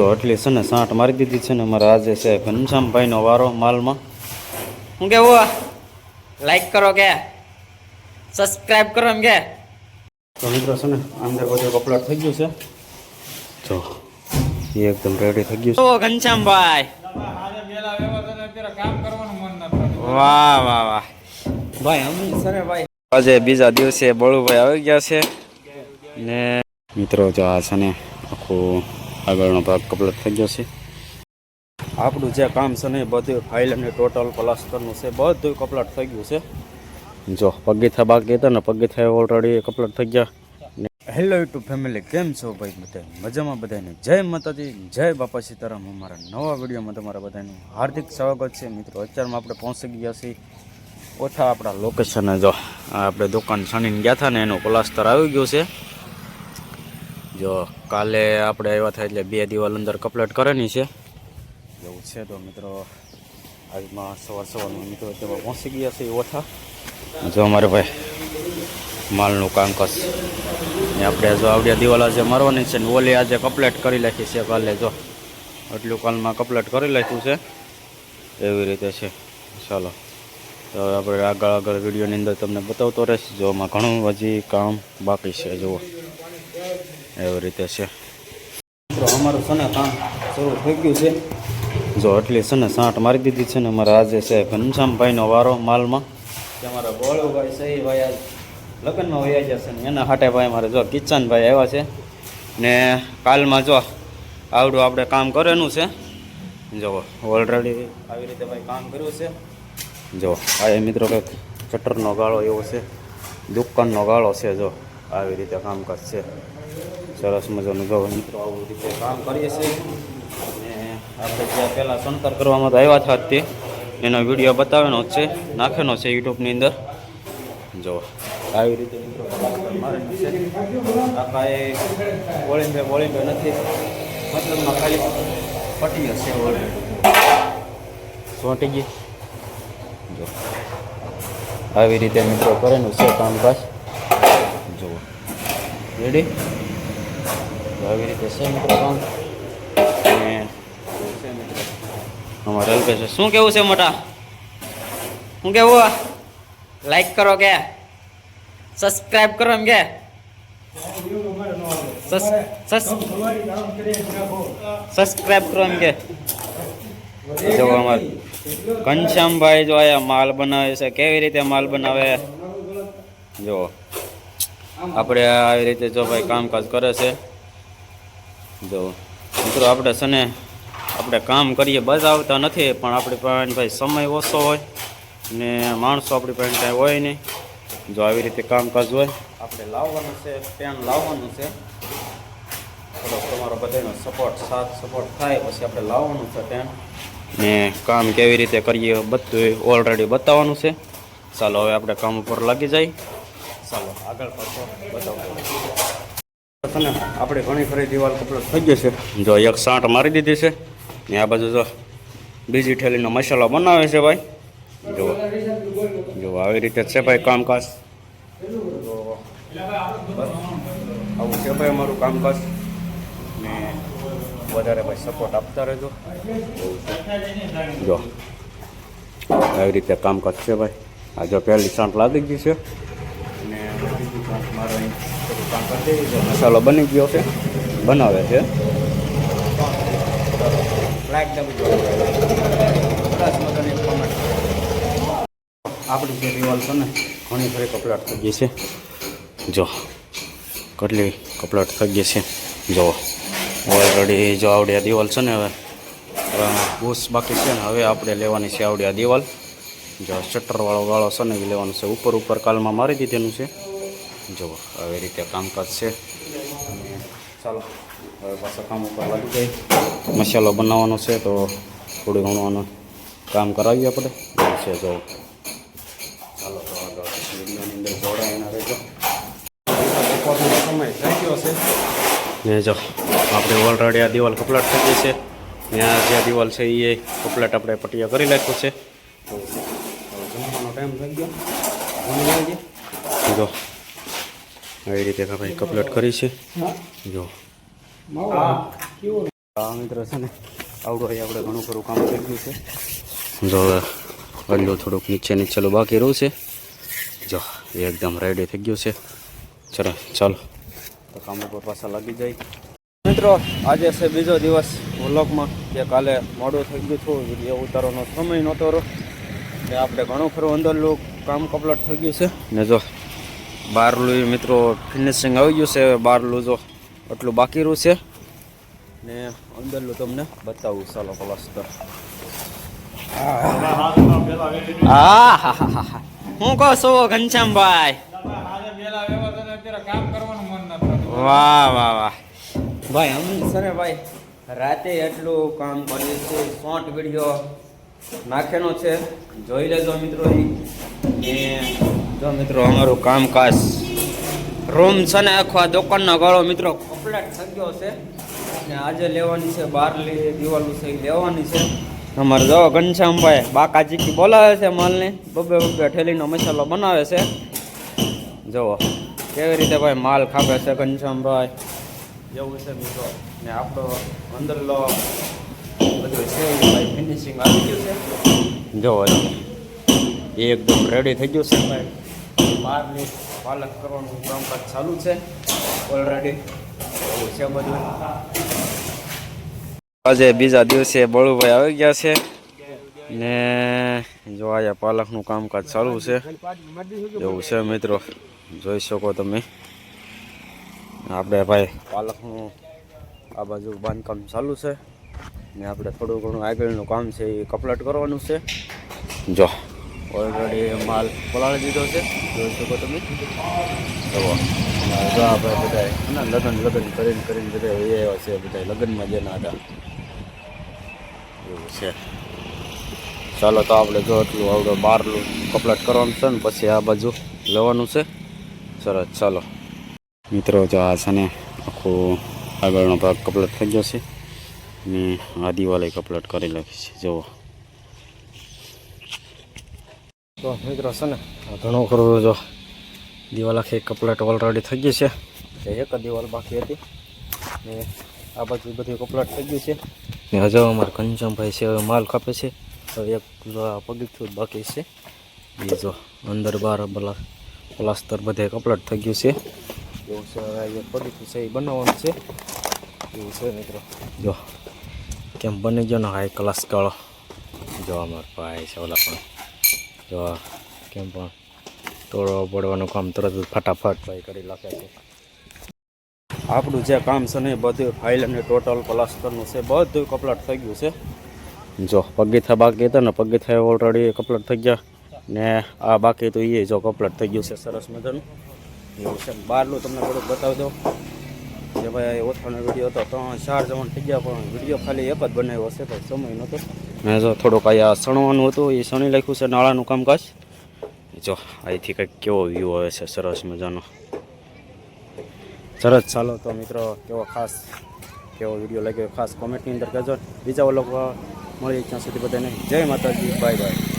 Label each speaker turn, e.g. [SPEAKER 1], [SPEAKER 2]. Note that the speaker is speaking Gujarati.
[SPEAKER 1] જો એટલી છે ને સાંઠ મારી દીધી છે ને મારા આજે છે ઘનશ્યામભાઈનો વારો માલમાં.
[SPEAKER 2] હું કેવું લાઈક કરો કે સબસ્ક્રાઇબ કરો એમ કે.
[SPEAKER 1] તો મિત્રો છે ને અંદર બધું કપડાટ થઈ ગયું છે. જો એ એકદમ રેડી થઈ ગયું છે.
[SPEAKER 2] ઓ ઘનશ્યામભાઈ વાહ વાહ વાહ ભાઈ અમી સરે ભાઈ
[SPEAKER 1] આજે બીજા દિવસે બળુભાઈ આવી ગયા છે ને મિત્રો જો આ છે ને આખું આગળનો ભાગ કમ્પ્લીટ થઈ ગયો છે. આપણું જે કામ છે ને બધું ફાઇલ અને ટોટલ પ્લાસ્ટરનું છે બધું કમ્પ્લીટ થઈ ગયું છે. જો પગીથા બાકી હતા ને પગીથા ઓલરેડી કમ્પ્લીટ થઈ ગયા. હેલો યુટ્યુબ ફેમિલી, કેમ છો ભાઈ? બધા મજામાં? બધાને જય માતાજી, જય બાપા સીતારામ. અમારા નવા વિડીયોમાં તમારા બધાનું હાર્દિક સ્વાગત છે. મિત્રો અત્યારમાં આપણે પહોંચી ગયા છીએ ઓછા આપણા લોકેશને. જો આપણે દુકાન છાણીને ગયા હતા ને એનું પ્લાસ્ટર આવી ગયું છે. જો કાલે આપણે આવ્યા થાય એટલે 2 દિવસ અંદર કમ્પ્લીટ કરેની છે એવું છે. તો મિત્રો આજમાં સવારમાં મિત્રો તેમાં પહોંચી ગયા છે ઓછા. જો અમારે ભાઈ માલનું કામકાજ આપણે જો આવડિયા દિવાલ આજે મારવાની છે ને ઓલી આજે કમ્પ્લીટ કરી નાખી છે કાલે. જો એટલું કાલમાં કમ્પ્લીટ કરી નાખ્યું છે એવી રીતે છે. ચાલો તો આપણે આગળ વિડીયોની અંદર તમને બતાવતો રહીશ. જો આમાં ઘણું હજી કામ બાકી છે. જુઓ એવી રીતે છે. અમારું છે ને કામ શરૂ થઈ ગયું છે. જો એટલી છે ને સાંઠ મારી દીધી છે ને અમારે આજે છે ઘનશ્યામભાઈનો વારો માલમાં. કે અમારા ગોળુભાઈ સહી ભાઈ આજ લગ્નમાં વયા જશે ને એના હાટે ભાઈ મારે જો કિચનભાઈ આવ્યા છે ને કાલમાં જો આવડું આપણે કામ કરેલું છે. જો ઓલરેડી આવી રીતે ભાઈ કામ કર્યું છે. જો આ મિત્રો કંઈક શટરનો ગાળો એવો છે, દુકાનનો ગાળો છે. જો આવી રીતે કામકાજ છે. સરસ મજાનું જો મિત્રો આવું રીતે કામ કરીએ છીએ. અને આપણે જ્યાં પહેલાં શણતર કરવામાં તો આવ્યા હતા તે એનો વિડીયો બતાવેલો જ છે, નાખેલો છે યુટ્યુબની અંદર. જો આવી રીતે મિત્રો મારેલું છે. આખા એ બોળીને નથી, મતલબમાં ખાલી પટી હશે ઓલરેડી સોંટી ગઈ. જો આવી રીતે મિત્રો કરેલું છે કામકાજ. જુઓ રેડી આવી રીતે છે મિત્રો કામ. અને અમારે હલકે છે. શું કેવું છે મોટા?
[SPEAKER 2] હું કેવું લાઈક કરો કે સબસ્ક્રાઇબ કરો એમ કે. સબસ્ક્રાઇબ કરો એમ કે.
[SPEAKER 1] જો અમારે ઘનશ્યામભાઈ જો આયા માલ બનાવે છે. કેવી રીતે માલ બનાવે જો આપણે આવી રીતે જો ભાઈ કામકાજ કરે છે. જો મિત્રો આપણે છે ને આપણે કામ કરીએ બજાવતા નથી, પણ આપણી પાસે ભાઈ સમય ઓછો હોય ને માણસો આપણી પાસે કાંઈ હોય નહીં. જો આવી રીતે કામકાજ હોય. આપણે લાવવાનું છે, પેન લાવવાનું છે. થોડોક તમારો બધાનો સાથ સપોર્ટ થાય પછી આપણે લાવવાનું છે પેન ને કામ કેવી રીતે કરીએ બધું ઓલરેડી બતાવવાનું છે. ચાલો હવે આપણે કામ ઉપર લાગી જાય. ચાલો આગળ પાછો બતાવતો ને આપણે ઘણી ખરી દિવાલ કમ્પ્લીટ થઈ ગઈ છે. જો એક સાંઠ મારી દીધી છે ને આ બાજુ જો બીજી ઠેલીનો મસાલો બનાવે છે ભાઈ. જો આવી રીતે છે ભાઈ કામકાજ. તો આવું છે ભાઈ અમારું કામકાજ ને વધારે ભાઈ સપોર્ટ આપતા રહેજો. જો આવી રીતે કામકાજ છે ભાઈ. આ જો પહેલી સાંઠ લાગી ગઈ છે અને બીજી સાંઠ મારો અહીં કામ કરી દે. મસાલો બની ગયો છે, બનાવે છે. આપણી જે દિવાલ છે ને ઘણી ખરી કપડાટ થઈ ગઈ છે. જો કેટલી કપડાટ થઈ ગઈ છે. જો ઓલરેડી જો આવડિયા દિવાલ છે ને હવે બૂસ બાકી છે ને હવે આપણે લેવાની છે આવડિયા દિવાલ. જો શટરવાળો ગાળો છે ને એ લેવાનો છે. ઉપર કાલમાં મારી દીધેલું છે. જો આવી રીતે કામકાજ છે. અને ચાલો હવે પાછા કામ ઉપર લાગી જાય. મસાલો બનાવવાનો છે તો થોડું ઘણું આનું કામ કરાવીએ આપણે છે. જો ચાલો તો આગળ વિડીયોની અંદર જોડાયેલા રહેજો. બપોરનો સમય થઈ ગયો છે ને જો આપણે ઓલરેડી આ દિવાલ કમ્પ્લીટ થઈ ગઈ છે. ત્યાં જે દિવાલ છે એ કમ્પ્લીટ આપણે પટિયા કરી નાખ્યું છે. તો જમવાનો ટાઈમ થઈ ગયો. જો આવી રીતે ભાઈ કમ્પ્લીટ કરી છે. જો આ મિત્રો છે ને આવડું અહીં આપણે ઘણું ખરું કામ થઈ ગયું છે. જો હવે ગંડું થોડુંક નીચેલું બાકી રહ્યું છે. જો એ એકદમ રેડી થઈ ગયું છે. ચાલો તો કામ ઉપર પાછા લાગી જાય. મિત્રો આજે છે બીજો દિવસ વ્લોગમાં, કે કાલે મોડું થઈ ગયું હતું, વિડીયો ઉતારવાનો સમય નહોતો રહ્યો. ને આપણે ઘણું ખરું અંદરનું કામ કમ્પ્લીટ થઈ ગયું છે. ને જો બહારલું મિત્રો ફિનિશિંગ આવી ગયું છે. બહારલું જો એટલું બાકી રહ્યું છે ને અંદરનું તમને બતાવું. ચાલો પ્લાસ્ટર. હા હા હા હા હું કહો છો ઘનશ્યામભાઈ? વાહ વાહ વાહ ભાઈ, અમે સર ભાઈ રાતે એટલું કામ કરીએ છીએ. શોર્ટ વિડીયો નાખેલો છે, જોઈ લેજો મિત્રો. ને જો મિત્રો અમારું કામકાજ રૂમ છે ને આખો આ દુકાનનો ગાળો મિત્રો કમ્પ્લીટ થઈ ગયો છે. ને આજે લેવાની છે બહારલી દિવાલો છે, લેવાની છે. અમારે જો ઘનશ્યામભાઈ બાકાચીકી બોલાવે છે માલને, બબે ઠેલીનો મસાલો બનાવે છે. જુઓ કેવી રીતે ભાઈ માલ ખાપે છે ઘનશ્યામભાઈ, એવું છે મિત્રો. ને આપણો અંદરનો બધું છે ભાઈ ફિનિશિંગ આવી ગયું છે. જુઓ એ એકદમ રેડી થઈ ગયું છે ભાઈ. બહારની પાલક કરવાનું કામકાજ ચાલુ છે ઓલરેડી, એવું છે બધું. આજે બીજા દિવસે બળુભાઈ આવી ગયા છે ને જો અહીંયા પાલકનું કામકાજ ચાલુ છે, એવું છે મિત્રો. જોઈ શકો તમે. આપણે ભાઈ પાલકનું આ બાજુ બાંધકામ ચાલુ છે ને આપણે થોડું ઘણું આગળનું કામ છે એ કમ્પ્લીટ કરવાનું છે. જો ઓલરેડી માલ પલાળી દીધો છે, જોઈ શકો તમે. જો આપણે બધા લગ્ન કરીને બધા આવ્યા છે, બધા લગ્નમાં જેના હતા એવું છે. ચાલો તો આપણે જો એટલું આવડે બહારનું કમ્પ્લીટ કરવાનું છે ને પછી આ બાજુ લેવાનું છે. સરસ ચાલો મિત્રો. જો આ છે ને આખું આગળનો ભાગ કમ્પ્લીટ થઈ ગયો છે ને આ દિવાલે કમ્પ્લીટ કરી નાખી છે. જુઓ તો મિત્રો છે ને ઘણું ખરું જો દિવાલ આખી કમ્પ્લીટ ઓલરેડી થઈ ગઈ છે. એક જ દિવાલ બાકી હતી ને આ બાજુ બધું કમ્પ્લીટ થઈ ગયું છે. ને હજુ અમારે ઘનશ્યામભાઈ છે હવે માલ કાપે છે. હવે એક પગથિયું બાકી છે. એ જો અંદર બહાર પ્લાસ્ટર બધે કમ્પ્લીટ થઈ ગયું છે, એવું છે. હવે એક પગથિયું છે એ બનાવવાનું છે, એવું છે મિત્રો. જો કેમ બની ગયો ને હાઈ ક્લાસ ગાળો. જો અમારા ભાઈ છે ઓલા પણ જો કેમ પણ તોડવા પડવાનું કામ તરત જ ફટાફટ ભાઈ કરી નાખે છે. આપણું જે કામ છે ને બધું ફાઇલ અને ટોટલ પ્લાસ્ટરનું છે, બધું કમ્પ્લીટ થઈ ગયું છે. જો પગથિયા બાકી હતા ને પગથિયા ઓલરેડી કમ્પ્લીટ થઈ ગયા ને આ બાકી તો એ જો કમ્પ્લીટ થઈ ગયું છે સરસ મજાનું, એવું છે. બહારનું તમને થોડુંક બતાવી દો જે ભાઈ ઓછાનો વિડીયો હતો 3-4 જણ થઈ ગયા, પણ વિડીયો ખાલી એક જ બનાવ્યો હશે, ભાઈ સમય નહોતો. મેં જો થોડુંક અહીંયા સણવાનું હતું એ સણી નાખ્યું છે, નાળાનું કામકાજ. જો અહીંથી કંઈક કેવો વ્યૂ આવે છે સરસ મજાનો. સરસ ચાલો તો મિત્રો કેવો વિડીયો લાગ્યો ખાસ કોમેન્ટની અંદર કહેજો. બીજા લોકો મળીએ ત્યાં સુધી બધાને જય માતાજી, બાય બાય.